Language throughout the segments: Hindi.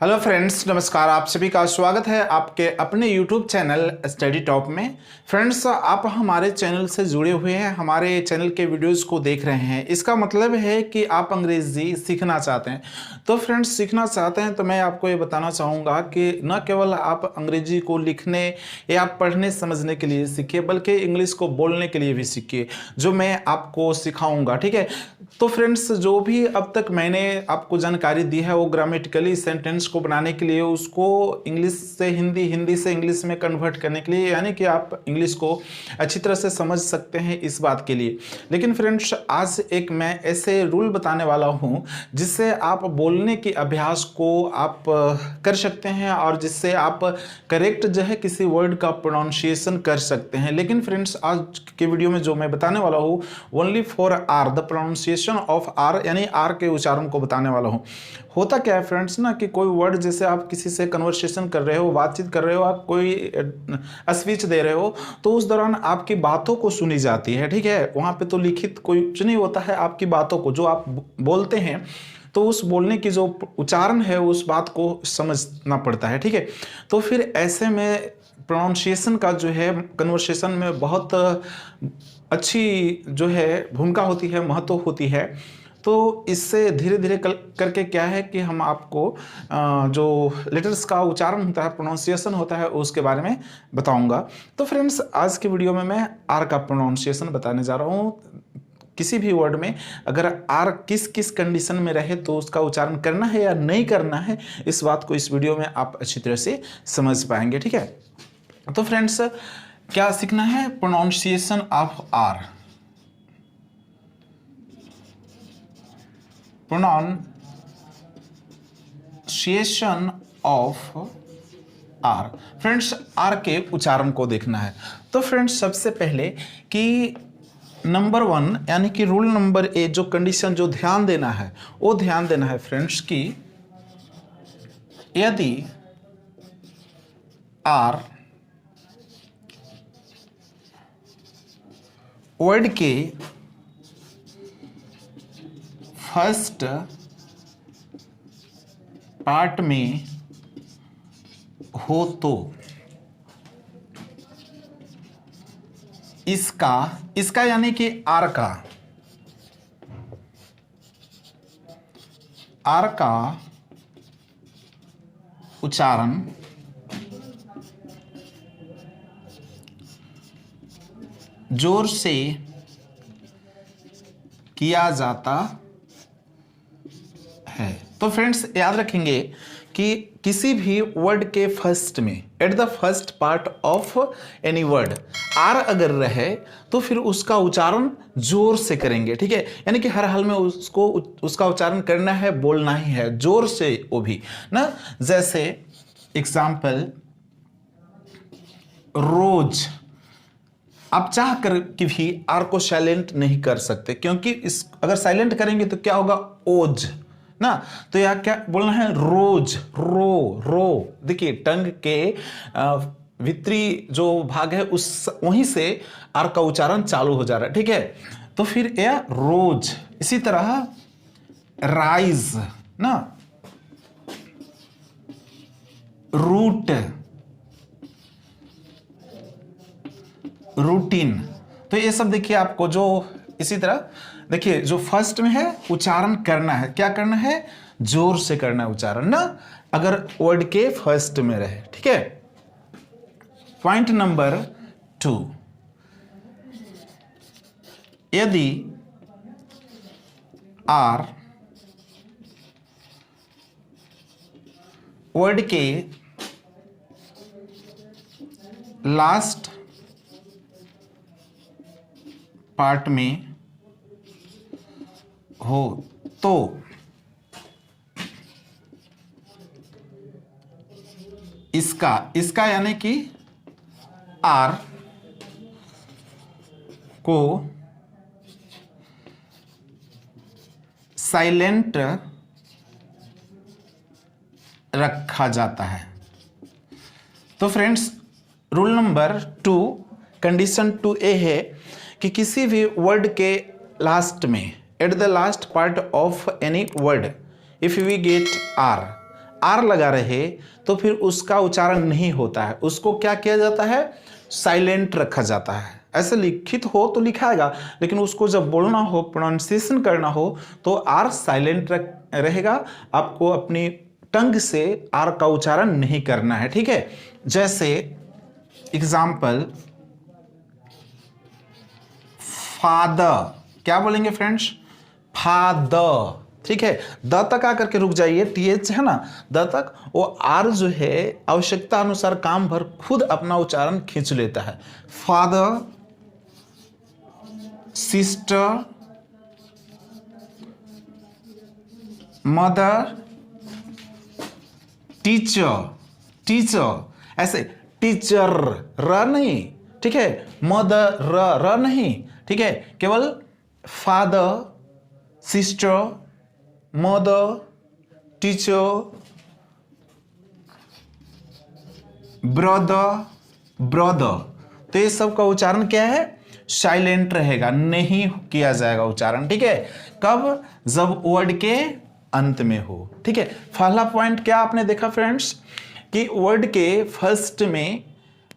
हेलो फ्रेंड्स, नमस्कार। आप सभी का स्वागत है आपके अपने यूट्यूब चैनल स्टडी टॉप में। फ्रेंड्स, आप हमारे चैनल से जुड़े हुए हैं, हमारे चैनल के वीडियोस को देख रहे हैं। इसका मतलब है कि आप अंग्रेजी सीखना चाहते हैं। तो फ्रेंड्स, सीखना चाहते हैं तो मैं आपको ये बताना चाहूँगा कि न केवल आप अंग्रेजी को लिखने या पढ़ने समझने के लिए सीखिए, बल्कि इंग्लिश को बोलने के लिए भी सीखिए, जो मैं आपको सिखाऊँगा। ठीक है। तो फ्रेंड्स, जो भी अब तक मैंने आपको जानकारी दी है वो ग्रामेटिकली सेंटेंस को बनाने के लिए, उसको इंग्लिश से हिंदी, हिंदी से इंग्लिश में कन्वर्ट करने के लिए, यानी कि आप इंग्लिश को अच्छी तरह से समझ सकते हैं, इस बात के लिए। लेकिन फ्रेंड्स, आज एक मैं ऐसे रूल बताने वाला हूं जिससे आप बोलने की अभ्यास को आप कर सकते हैं और जिससे आप करेक्ट जो है किसी वर्ड का प्रोनाउंसिएशन कर सकते हैं। लेकिन फ्रेंड्स, आज के वीडियो में जो मैं बताने वाला हूँ only for R, the pronunciation of R, यानी आर के उच्चारण को बताने वाला हूँ। होता क्या है फ्रेंड्स ना, कि कोई वर्ड जैसे आप किसी से कन्वर्सेशन कर रहे हो, बातचीत कर रहे हो, आप कोई स्पीच दे रहे हो, तो उस दौरान आपकी बातों को सुनी जाती है। ठीक है। वहाँ पे तो लिखित कोई कुछ नहीं होता है, आपकी बातों को जो आप बोलते हैं, तो उस बोलने की जो उच्चारण है उस बात को समझना पड़ता है। ठीक है। तो फिर ऐसे में प्रोनाउंसिएशन का जो है कन्वर्सेशन में बहुत अच्छी जो है भूमिका होती है, महत्व होती है। तो इससे धीरे धीरे करके क्या है कि हम आपको जो लेटर्स का उच्चारण होता है, प्रोनाउंसिएशन होता है, उसके बारे में बताऊंगा। तो फ्रेंड्स, आज की वीडियो में मैं आर का प्रोनाउंसिएशन बताने जा रहा हूँ। किसी भी वर्ड में अगर आर किस किस कंडीशन में रहे तो उसका उच्चारण करना है या नहीं करना है, इस बात को इस वीडियो में आप अच्छी तरह से समझ पाएंगे। ठीक है। तो फ्रेंड्स, क्या सीखना है? Pronunciation of R. Pronunciation of R. Friends, R के उच्चारण को देखना है। तो फ्रेंड्स, सबसे पहले कि नंबर 1 यानी कि रूल नंबर ए, जो कंडीशन जो ध्यान देना है वो ध्यान देना है फ्रेंड्स कि यदि आर वर्ड के फर्स्ट पार्ट में हो तो इसका यानी कि आर का उच्चारण जोर से किया जाता है। तो फ्रेंड्स, याद रखेंगे कि किसी भी वर्ड के फर्स्ट में, at the first part of any word, R अगर रहे तो फिर उसका उच्चारण जोर से करेंगे। ठीक है। यानी कि हर हाल में उसका उच्चारण करना है, बोलना ही है, जोर से, वो भी ना। जैसे एग्जाम्पल, रोज। आप चाह कर कि भी आर को साइलेंट नहीं कर सकते, क्योंकि अगर साइलेंट करेंगे तो क्या होगा? ओज ना। तो यह क्या बोलना है? रोज, रो। देखिए, टंग के भीतरी जो भाग है उस वहीं से आर का उच्चारण चालू हो जा रहा है। ठीक है। तो फिर यह रोज। इसी तरह राइज ना, रूट, रूटीन। तो ये सब देखिए आपको जो इसी तरह देखिए, जो फर्स्ट में है उच्चारण करना है, क्या करना है? जोर से करना है उच्चारण ना, अगर वर्ड के फर्स्ट में रहे। ठीक है। पॉइंट नंबर 2, यदि आर वर्ड के लास्ट पार्ट में हो तो इसका यानी कि आर को साइलेंट रखा जाता है। तो friends, rule number 2, condition 2A है कि किसी भी वर्ड के लास्ट में, at the last part of any word, if we get R लगा रहे तो फिर उसका उच्चारण नहीं होता है, उसको क्या किया जाता है, साइलेंट रखा जाता है। ऐसे लिखित हो तो लिखाएगा, लेकिन उसको जब बोलना हो, प्रोनाउंसिएशन करना हो तो आर साइलेंट रहेगा। आपको अपनी टंग से आर का उच्चारण नहीं करना है, ठीक है। जैसे एग्जाम्पल, फादर, क्या बोलेंगे फ्रेंड्स, फादर, ठीक है। द तक आकर के रुक जाइए, टीएच है ना, द तक, वो आर जो है आवश्यकता अनुसार काम भर खुद अपना उच्चारण खींच लेता है। Father, sister, mother, teacher, teacher, ऐसे टीचर, र नहीं, ठीक है, मदर, र नहीं, ठीक है, केवल father, sister, mother, teacher, brother, तो ये सब का उच्चारण क्या है, साइलेंट रहेगा, नहीं किया जाएगा उच्चारण, ठीक है। कब, जब वर्ड के अंत में हो, ठीक है। पहला पॉइंट क्या आपने देखा फ्रेंड्स, कि वर्ड के फर्स्ट में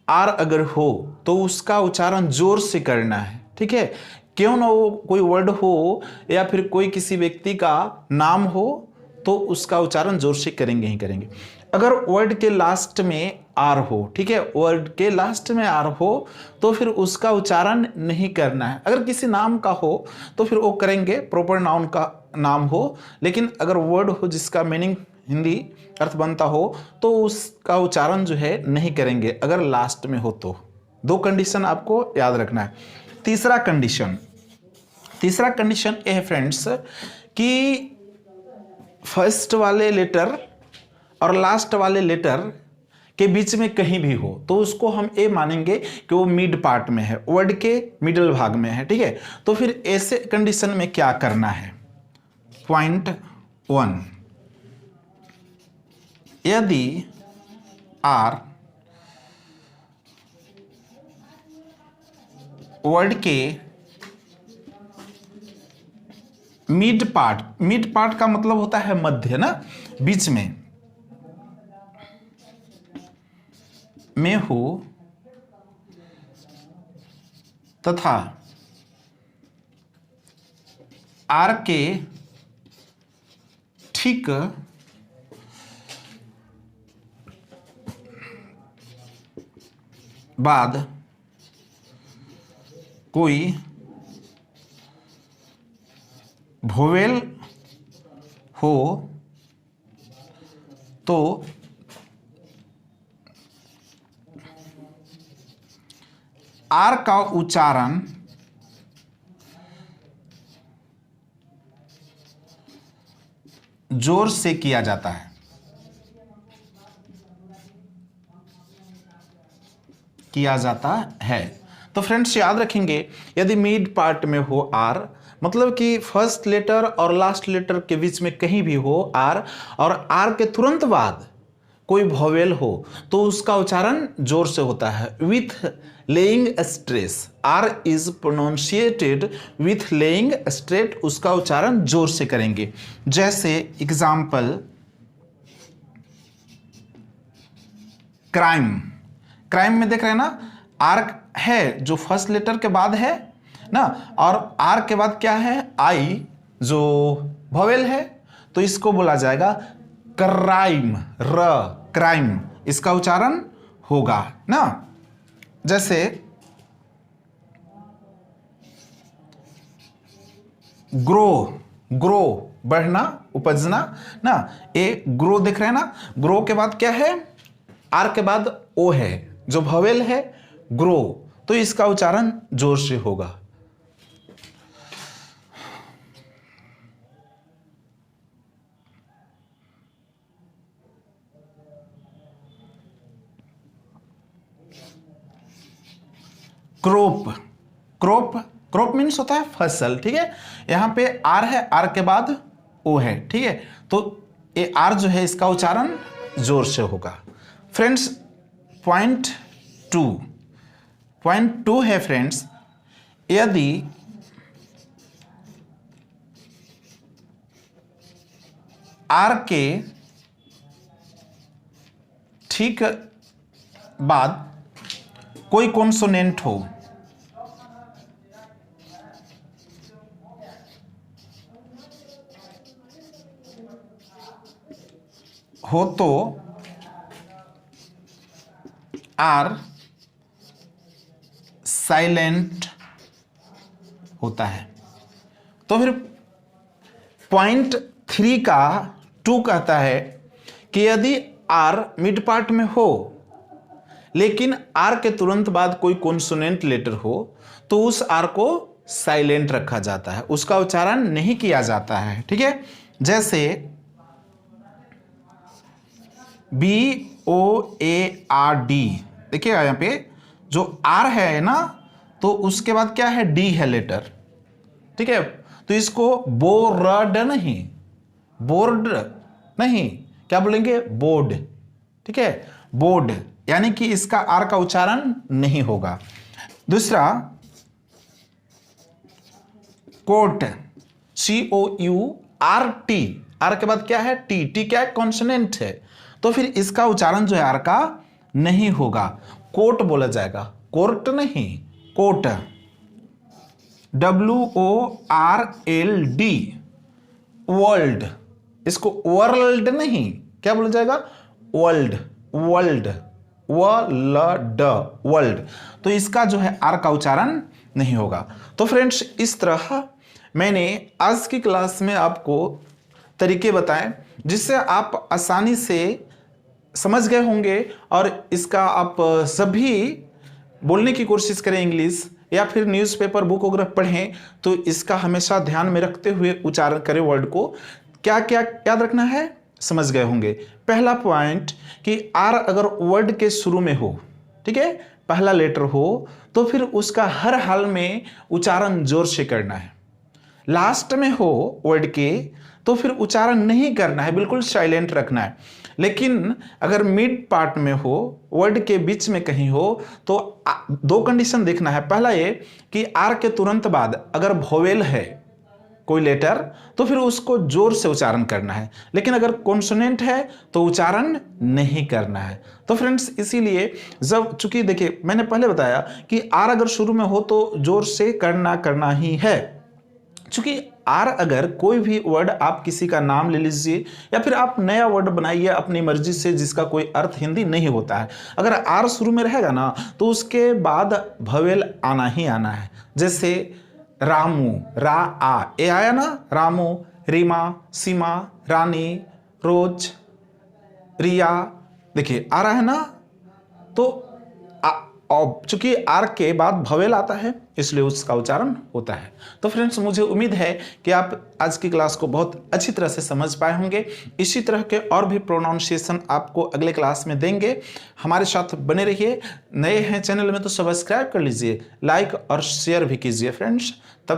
आर अगर हो तो उसका उच्चारण जोर से करना है, ठीक है। क्यों ना वो कोई वर्ड हो या फिर कोई किसी व्यक्ति का नाम हो तो उसका उच्चारण जोर से करेंगे ही करेंगे। अगर वर्ड के लास्ट में आर हो, ठीक है, वर्ड के लास्ट में आर हो तो फिर उसका उच्चारण नहीं करना है। अगर किसी नाम का हो तो फिर वो करेंगे, प्रॉपर नाउन का नाम हो, लेकिन अगर वर्ड हो जिसका मीनिंग हिंदी अर्थ बनता हो तो उसका उच्चारण जो है नहीं करेंगे, अगर लास्ट में हो तो। दो कंडीशन आपको याद रखना है। तीसरा कंडीशन ये है फ्रेंड्स कि फर्स्ट वाले लेटर और लास्ट वाले लेटर के बीच में कहीं भी हो तो उसको हम ए मानेंगे कि वो मिड पार्ट में है, वर्ड के मिडल भाग में है, ठीक है। तो फिर ऐसे कंडीशन में क्या करना है, पॉइंट 1, यदि आर वर्ड के मिड पार्ट का मतलब होता है मध्य ना, बीच में हो तथा आर के ठीक बाद कोई वोवेल हो तो आर का उच्चारण जोर से किया जाता है। तो फ्रेंड्स याद रखेंगे, यदि मिड पार्ट में हो आर, मतलब कि फर्स्ट लेटर और लास्ट लेटर के बीच में कहीं भी हो आर, और आर के तुरंत बाद कोई वोवेल हो तो उसका उच्चारण जोर से होता है, with laying stress. R is pronunciated with laying straight, उसका उच्चारण जोर से करेंगे। जैसे एग्जाम्पल, क्राइम में देख रहे हैं ना, आर है जो फर्स्ट लेटर के बाद है ना, और आर के बाद क्या है, आई जो वोवेल है, तो इसको बोला जाएगा क्राइम, क्राइम, इसका उच्चारण होगा ना। जैसे ग्रो, बढ़ना, उपजना ना, ए ग्रो देख रहे हैं ना, ग्रो के बाद क्या है, आर के बाद ओ है जो वोवेल है, ग्रो, तो इसका उच्चारण जोर से होगा। क्रोप क्रॉप मीन्स होता है फसल, ठीक है। यहाँ पे आर है, आर के बाद ओ है, ठीक है। तो ये आर जो है इसका उच्चारण जोर से होगा। फ्रेंड्स पॉइंट टू है फ्रेंड्स, यदि आर के ठीक बाद कोई कॉन्सोनेंट हो तो आर साइलेंट होता है। तो फिर पॉइंट 3 का 2 कहता है कि यदि आर मिड पार्ट में हो लेकिन आर के तुरंत बाद कोई कॉन्सोनेंट लेटर हो तो उस आर को साइलेंट रखा जाता है, उसका उच्चारण नहीं किया जाता है, ठीक है। जैसे BOARD, देखिएगा यहाँ पे जो आर है ना तो उसके बाद क्या है, डी है लेटर, ठीक है। तो इसको बोर्ड नहीं, क्या बोलेंगे, बोर्ड, ठीक है, बोर्ड, यानी कि इसका आर का उच्चारण नहीं होगा। दूसरा कोट, COURT, आर के बाद क्या है, टी, टी क्या है, कॉन्सोनेंट है, तो फिर इसका उच्चारण जो है आर का नहीं होगा, कोट बोला जाएगा, कोर्ट नहीं, कोट, WORLD, वर्ल्ड, इसको वर्ल्ड नहीं, क्या बोला जाएगा, वर्ल्ड, वर्ल्ड, तो इसका जो है आर का उच्चारण नहीं होगा। तो फ्रेंड्स इस तरह मैंने आज की क्लास में आपको तरीके बताए जिससे आप आसानी से समझ गए होंगे और इसका आप सभी बोलने की कोशिश करें इंग्लिश, या फिर न्यूज़पेपर बुक वगैरह पढ़ें तो इसका हमेशा ध्यान में रखते हुए उच्चारण करें, वर्ड को क्या क्या याद रखना है समझ गए होंगे। पहला पॉइंट कि आर अगर वर्ड के शुरू में हो, ठीक है, पहला लेटर हो तो फिर उसका हर हाल में उच्चारण जोर से करना है। लास्ट में हो वर्ड के तो फिर उच्चारण नहीं करना है, बिल्कुल साइलेंट रखना है। लेकिन अगर मिड पार्ट में हो, वर्ड के बीच में कहीं हो तो 2 कंडीशन देखना है। पहला ये कि आर के तुरंत बाद अगर वोवेल है कोई लेटर तो फिर उसको जोर से उच्चारण करना है, लेकिन अगर कॉन्सोनेंट है तो उच्चारण नहीं करना है। तो फ्रेंड्स इसीलिए जब, चूंकि देखिए मैंने पहले बताया कि आर अगर शुरू में हो तो जोर से करना ही है। चूंकि आर अगर कोई भी वर्ड, आप किसी का नाम ले लीजिए या फिर आप नया वर्ड बनाइए अपनी मर्जी से जिसका कोई अर्थ हिंदी नहीं होता है, अगर आर शुरू में रहेगा ना तो उसके बाद भवेल आना ही आना है। जैसे रामू, रा आ, ए आया ना, रामू, रीमा, सीमा, रानी, रोज, रिया, देखिए आ रहा है ना। तो चूंकि आर के बाद भवेल आता है इसलिए उसका उच्चारण होता है। तो फ्रेंड्स मुझे उम्मीद है कि आप आज की क्लास को बहुत अच्छी तरह से समझ पाए होंगे। इसी तरह के और भी प्रोनाउंसिएशन आपको अगले क्लास में देंगे, हमारे साथ बने रहिए। नए हैं चैनल में तो सब्सक्राइब कर लीजिए, लाइक और शेयर भी कीजिए फ्रेंड्स। तब